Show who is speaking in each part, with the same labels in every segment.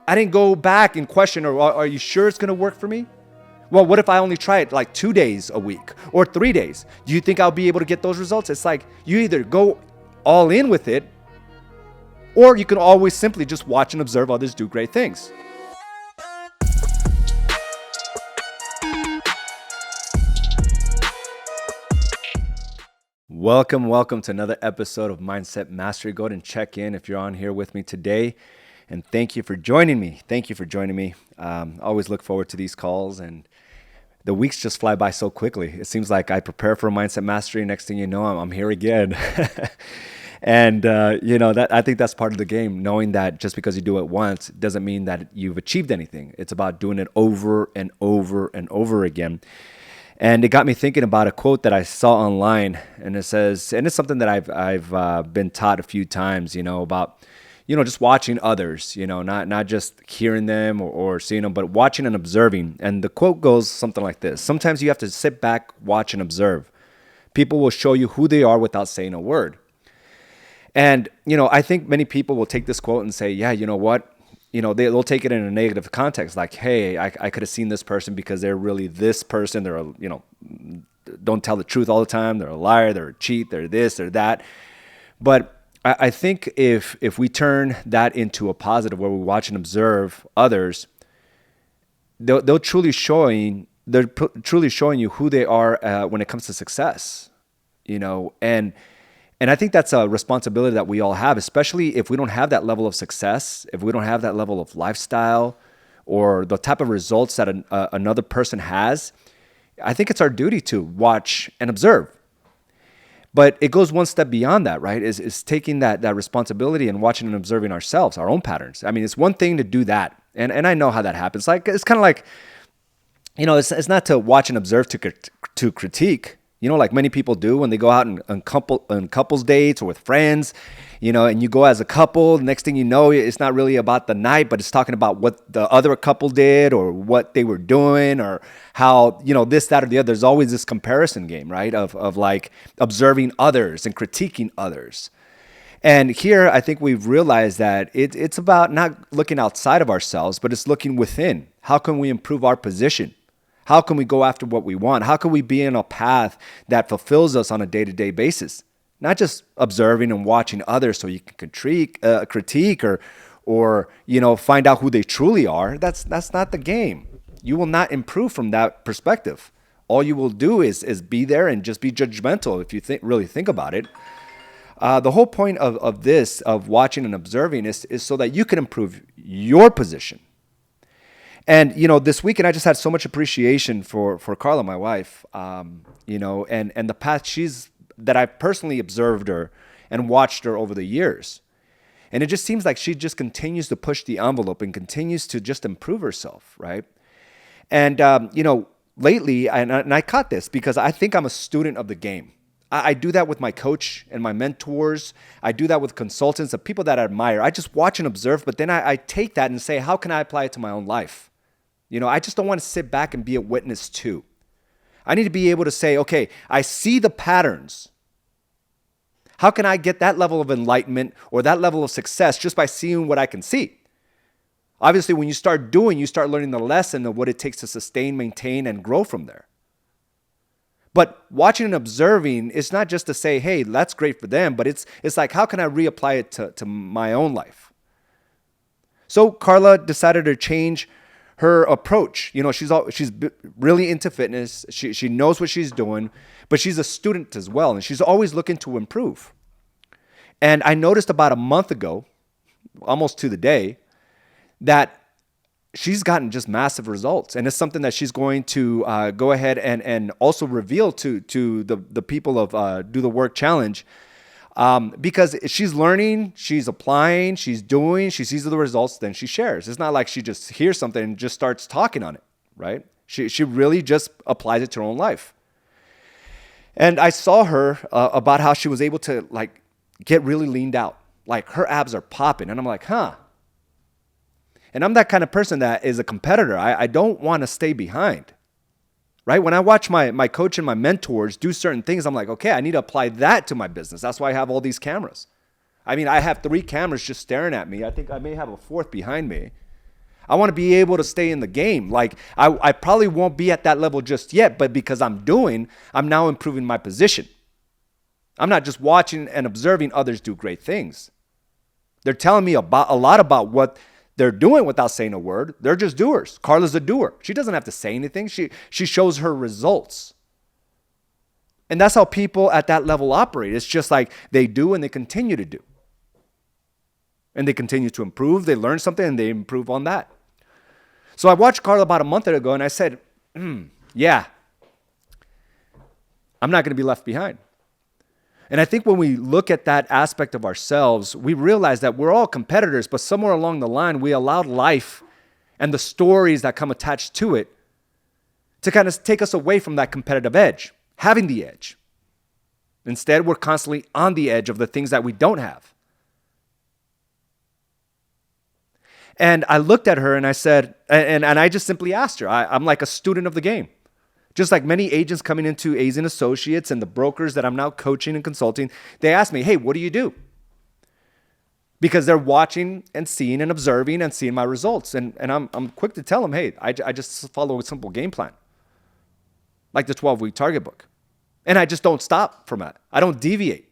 Speaker 1: I didn't go back and question, or are you sure it's going to work for me? Well, what if I only try it like 2 days a week or 3 days? Do you think I'll be able to get those results? It's like you either go all in with it, or you can always simply just watch and observe others do great things. Welcome to another episode of Mindset Mastery. Go ahead and check in if you're on here with me today. And thank you for joining me. I always look forward to these calls, and the weeks just fly by so quickly. It seems like I prepare for Mindset Mastery. Next thing you know, I'm here again. And, that I think that's part of the game, knowing that just because you do it once doesn't mean that you've achieved anything. It's about doing it over and over and over again. And it got me thinking about a quote that I saw online, and it says, and it's something that I've been taught a few times, about, just watching others, not just hearing them or seeing them, but watching and observing. And the quote goes something like this: sometimes you have to sit back, watch, and observe. People will show you who they are without saying a word. And, I think many people will take this quote and say, yeah, you know what? They'll take it in a negative context, like, hey, I could have seen this person because they're really this person. They're, don't tell the truth all the time. They're a liar. They're a cheat. They're this, they're that. But I think if we turn that into a positive, where we watch and observe others, they're truly showing you who they are when it comes to success, And I think that's a responsibility that we all have, especially if we don't have that level of success, if we don't have that level of lifestyle or the type of results that another person has. I think it's our duty to watch and observe. But it goes one step beyond that, right? Is taking that responsibility and watching and observing ourselves, our own patterns. I mean, it's one thing to do that. And I know how that happens. Like, it's kind of like, it's not to watch and observe to critique. Like many people do when they go out on couples dates or with friends, and you go as a couple. Next thing you know, it's not really about the night, but it's talking about what the other couple did or what they were doing or how, this, that, or the other. There's always this comparison game, right? Of like observing others and critiquing others. And here, I think we've realized that it's about not looking outside of ourselves, but it's looking within. How can we improve our position? How can we go after what we want? How can we be in a path that fulfills us on a day-to-day basis? Not just observing and watching others so you can critique or find out who they truly are. That's not the game. You will not improve from that perspective. All you will do is be there and just be judgmental if you really think about it. The whole point of this, of watching and observing, is so that you can improve your position. And, this weekend I just had so much appreciation for Carla, my wife, and the path that I've personally observed her and watched her over the years. And it just seems like she just continues to push the envelope and continues to just improve herself, right? And, lately, and I caught this because I think I'm a student of the game. I do that with my coach and my mentors. I do that with consultants, the people that I admire. I just watch and observe, but then I take that and say, how can I apply it to my own life? I just don't want to sit back and be a witness too. I need to be able to say, okay, I see the patterns. How can I get that level of enlightenment or that level of success just by seeing what I can see? Obviously, when you start doing, you start learning the lesson of what it takes to sustain, maintain, and grow from there. But watching and observing is not just to say, hey, that's great for them, but it's like, how can I reapply it to my own life? So Carla decided to change her approach. She's really into fitness. She knows what she's doing, but she's a student as well, and she's always looking to improve. And I noticed about a month ago, almost to the day, that she's gotten just massive results. And it's something that she's going to go ahead and also reveal to the people of Do the Work Challenge, because she's learning, she's applying, she's doing, she sees the results, then she shares. It's not like she just hears something and just starts talking on it, right? She really just applies it to her own life. And I saw her about how she was able to like get really leaned out. Like her abs are popping. And I'm like, huh. And I'm that kind of person that is a competitor. I don't want to stay behind. Right? When I watch my coach and my mentors do certain things, I'm like, okay, I need to apply that to my business. That's why I have all these cameras. I mean, I have 3 cameras just staring at me. I think I may have a 4th behind me. I want to be able to stay in the game. Like I probably won't be at that level just yet, but because I'm now improving my position. I'm not just watching and observing others do great things. They're telling me a lot about what they're doing without saying a word. They're just doers. Carla's a doer. She doesn't have to say anything. She shows her results. And that's how people at that level operate. It's just like they do and they continue to do. And they continue to improve. They learn something and they improve on that. So I watched Carla about a month ago and I said, yeah, I'm not going to be left behind. And I think when we look at that aspect of ourselves, we realize that we're all competitors, but somewhere along the line, we allowed life and the stories that come attached to it to kind of take us away from that competitive edge, having the edge. Instead, we're constantly on the edge of the things that we don't have. And I looked at her and I said, and I just simply asked her, I'm like a student of the game. Just like many agents coming into A's and Associates and the brokers that I'm now coaching and consulting, they ask me, hey, what do you do? Because they're watching and seeing and observing and seeing my results. And I'm quick to tell them, hey, I just follow a simple game plan, like the 12-week target book. And I just don't stop from that. I don't deviate.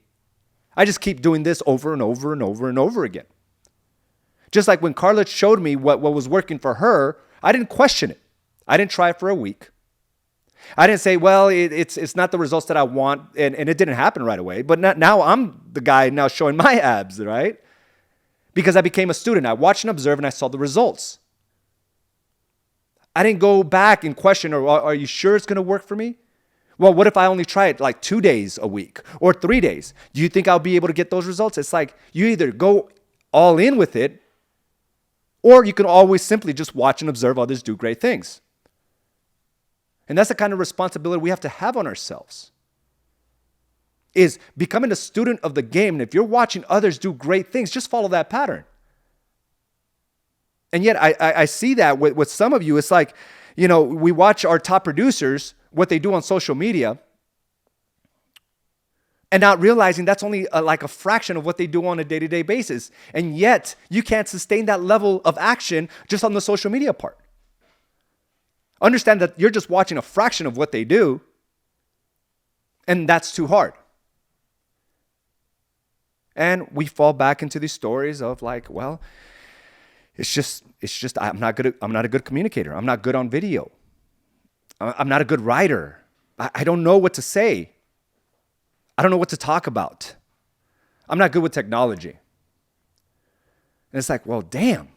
Speaker 1: I just keep doing this over and over and over and over again. Just like when Carla showed me what was working for her, I didn't question it. I didn't try it for a week. I didn't say, well, it's not the results that I want, and it didn't happen right away. But now I'm the guy now showing my abs, right? Because I became a student. I watched and observed, and I saw the results. I didn't go back and question, are you sure it's going to work for me? Well, what if I only try it like 2 days a week or 3 days? Do you think I'll be able to get those results? It's like you either go all in with it, or you can always simply just watch and observe others do great things. And that's the kind of responsibility we have to have on ourselves, is becoming a student of the game. And if you're watching others do great things, just follow that pattern. And yet I see that with some of you. It's like, we watch our top producers, what they do on social media, and not realizing that's only like a fraction of what they do on a day-to-day basis. And yet you can't sustain that level of action just on the social media part. Understand that you're just watching a fraction of what they do, and that's too hard. And we fall back into these stories of like, well, it's just I'm not a good communicator. I'm not good on video. I'm not a good writer. I don't know what to say. I don't know what to talk about. I'm not good with technology. And it's like, well, damn.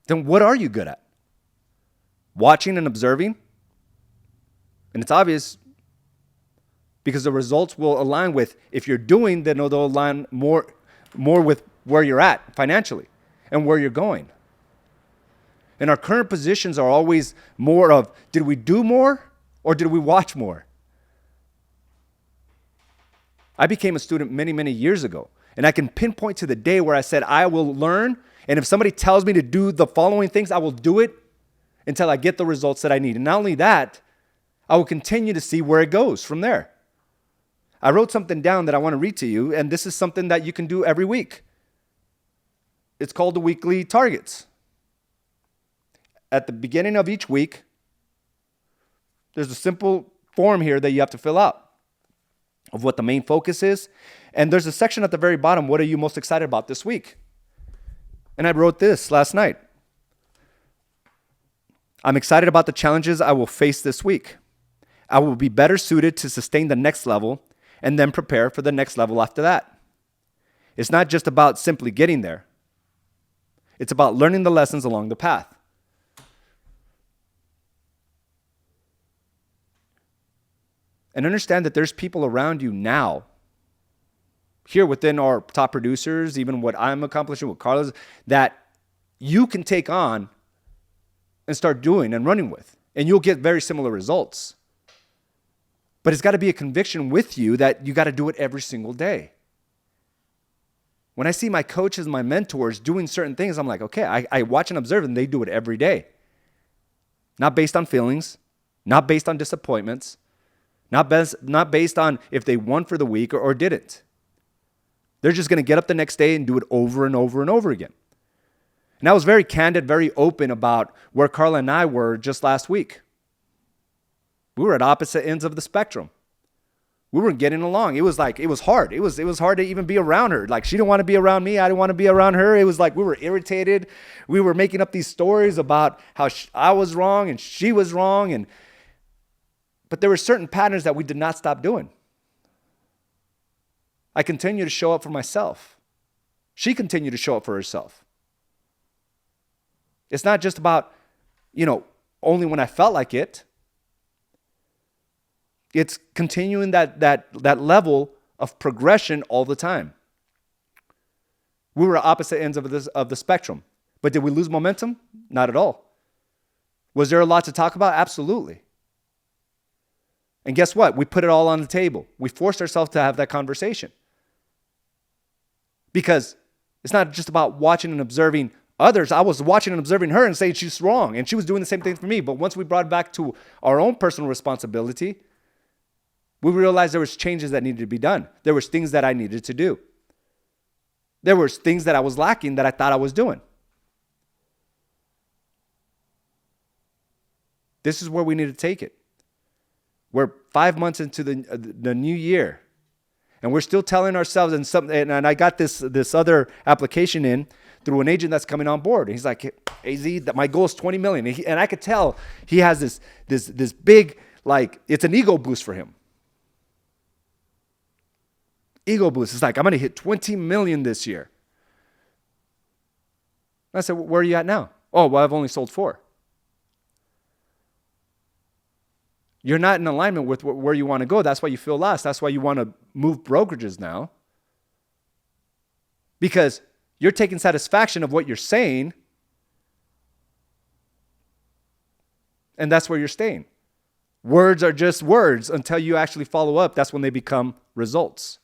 Speaker 1: Then what are you good at? Watching and observing? And it's obvious because the results will align with, if you're doing, then they'll align more with where you're at financially and where you're going. And our current positions are always more of, did we do more or did we watch more? I became a student many, many years ago, and I can pinpoint to the day where I said, I will learn, and if somebody tells me to do the following things, I will do it until I get the results that I need. And not only that, I will continue to see where it goes from there. I wrote something down that I want to read to you, and this is something that you can do every week. It's called the weekly targets. At the beginning of each week, there's a simple form here that you have to fill out of what the main focus is. And there's a section at the very bottom, what are you most excited about this week? And I wrote this last night. I'm excited about the challenges I will face this week. I will be better suited to sustain the next level and then prepare for the next level after that. It's not just about simply getting there. It's about learning the lessons along the path. And understand that there's people around you now, here within our top producers, even what I'm accomplishing with Carlos, that you can take on and start doing and running with. And you'll get very similar results. But it's got to be a conviction with you that you got to do it every single day. When I see my coaches, my mentors doing certain things, I'm like, okay, I watch and observe and they do it every day. Not based on feelings, not based on disappointments, not based on if they won for the week or didn't. They're just going to get up the next day and do it over and over and over again. And I was very candid, very open about where Carla and I were just last week. We were at opposite ends of the spectrum. We weren't getting along. It was hard. It was hard to even be around her. Like, she didn't want to be around me. I didn't want to be around her. It was like we were irritated. We were making up these stories about how I was wrong and she was wrong. But there were certain patterns that we did not stop doing. I continued to show up for myself. She continued to show up for herself. It's not just about, only when I felt like it. It's continuing that level of progression all the time. We were at opposite ends of the spectrum. But did we lose momentum? Not at all. Was there a lot to talk about? Absolutely. And guess what? We put it all on the table. We forced ourselves to have that conversation. Because it's not just about watching and observing others. I was watching and observing her and saying she's wrong. And she was doing the same thing for me. But once we brought it back to our own personal responsibility, we realized there was changes that needed to be done. There was things that I needed to do. There was things that I was lacking that I thought I was doing. This is where we need to take it. We're 5 months into the new year, and we're still telling ourselves, and I got this other application in through an agent that's coming on board. And he's like, AZ, that my goal is 20 million. And I could tell he has this big, it's an ego boost for him. Ego boost. It's like, I'm going to hit 20 million this year. I said, where are you at now? Oh, well, I've only sold 4. You're not in alignment with where you want to go. That's why you feel lost. That's why you want to move brokerages now. Because you're taking satisfaction of what you're saying, and that's where you're staying. Words are just words until you actually follow up. That's when they become results.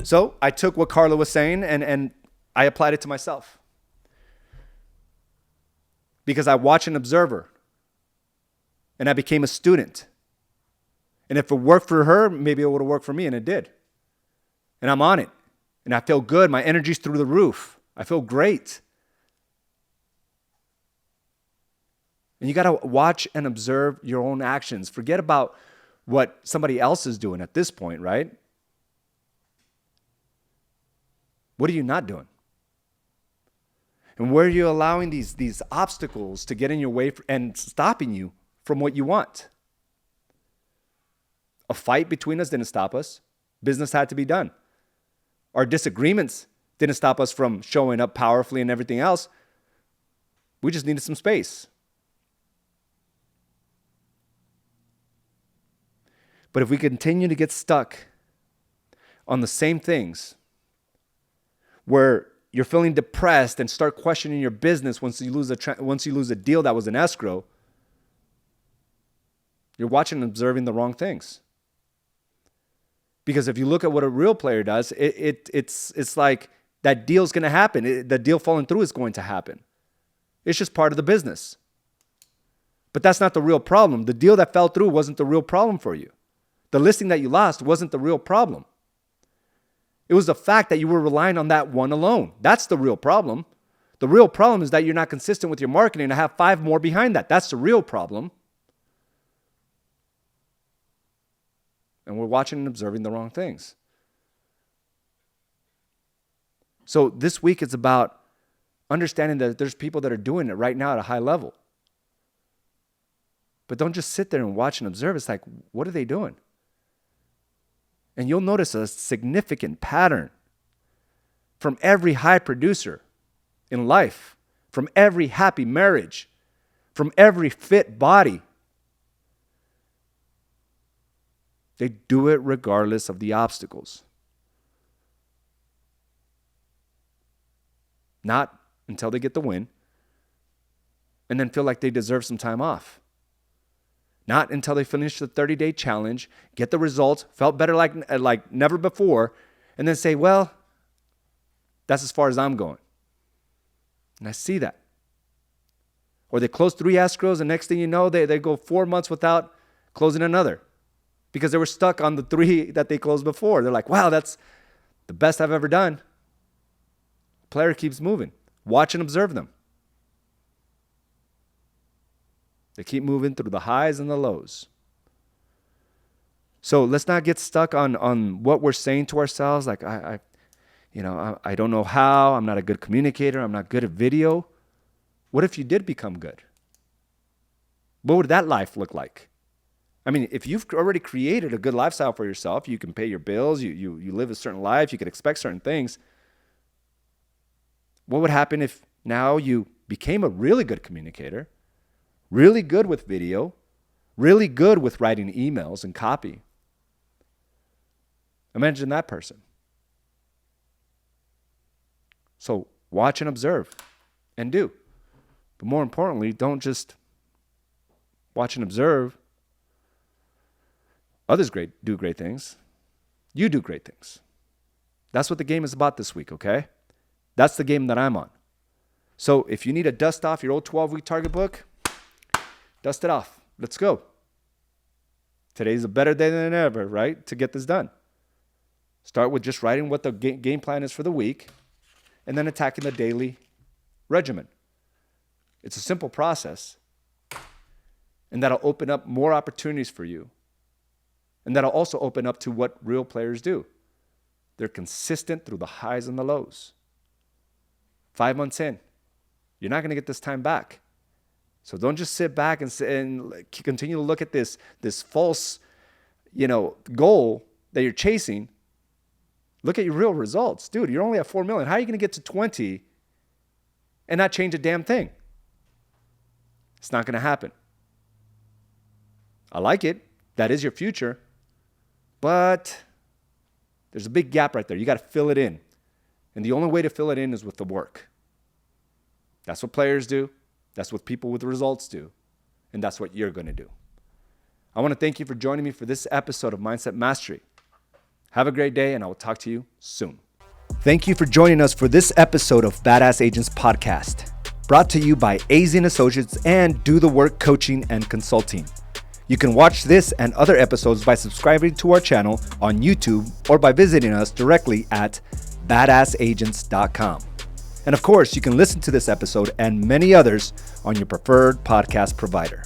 Speaker 1: So I took what Carla was saying and I applied it to myself. Because I watched and observed her. And I became a student. And if it worked for her, maybe it would have worked for me, and it did. And I'm on it. And I feel good. My energy's through the roof. I feel great. And you got to watch and observe your own actions. Forget about what somebody else is doing at this point, right? What are you not doing? And where are you allowing these obstacles to get in your way and stopping you from what you want? A fight between us didn't stop us. Business had to be done. Our disagreements didn't stop us from showing up powerfully and everything else. We just needed some space. But if we continue to get stuck on the same things, where you're feeling depressed and start questioning your business once you lose a deal that was in escrow, you're watching and observing the wrong things. Because if you look at what a real player does, it's like that deal's going to happen. The deal falling through is going to happen. It's just part of the business. But that's not the real problem. The deal that fell through wasn't the real problem for you. The listing that you lost wasn't the real problem. It was the fact that you were relying on that one alone. That's the real problem. The real problem is that you're not consistent with your marketing and have 5 more behind that. That's the real problem. And we're watching and observing the wrong things. So this week it's about understanding that there's people that are doing it right now at a high level. But don't just sit there and watch and observe. It's like, what are they doing? And you'll notice a significant pattern from every high producer in life, from every happy marriage, from every fit body. They do it regardless of the obstacles. Not until they get the win and then feel like they deserve some time off. Not until they finish the 30-day challenge, get the results, felt better like never before, and then say, well, that's as far as I'm going. And I see that. Or they close 3 escrows, and next thing you know, they go 4 months without closing another because they were stuck on the 3 that they closed before. They're like, wow, that's the best I've ever done. Player keeps moving. Watch and observe them. They keep moving through the highs and the lows. So let's not get stuck on what we're saying to ourselves. Like, I don't know how. I'm not a good communicator. I'm not good at video. What if you did become good? What would that life look like? I mean, if you've already created a good lifestyle for yourself, you can pay your bills, you live a certain life, you can expect certain things. What would happen if now you became a really good communicator, really good with video, really good with writing emails and copy? Imagine that person. So watch and observe and do. But more importantly, don't just watch and observe. Others do great things. You do great things. That's what the game is about this week, okay? That's the game that I'm on. So if you need to dust off your old 12-week target book, dust it off. Let's go. Today's a better day than ever, right, to get this done. Start with just writing what the game plan is for the week and then attacking the daily regimen. It's a simple process, and that'll open up more opportunities for you. And that'll also open up to what real players do. They're consistent through the highs and the lows. 5 months in, you're not going to get this time back. So don't just sit back and continue to look at this false, goal that you're chasing. Look at your real results. Dude, you're only at 4 million. How are you going to get to 20 and not change a damn thing? It's not going to happen. I like it. That is your future. But there's a big gap right there. You got to fill it in. And the only way to fill it in is with the work. That's what players do. That's what people with results do. And that's what you're going to do. I want to thank you for joining me for this episode of Mindset Mastery. Have a great day, and I will talk to you soon. Thank you for joining us for this episode of Badass Agents Podcast, brought to you by AZ & Associates and Do the Work Coaching and Consulting. You can watch this and other episodes by subscribing to our channel on YouTube or by visiting us directly at badassagents.com. And of course, you can listen to this episode and many others on your preferred podcast provider.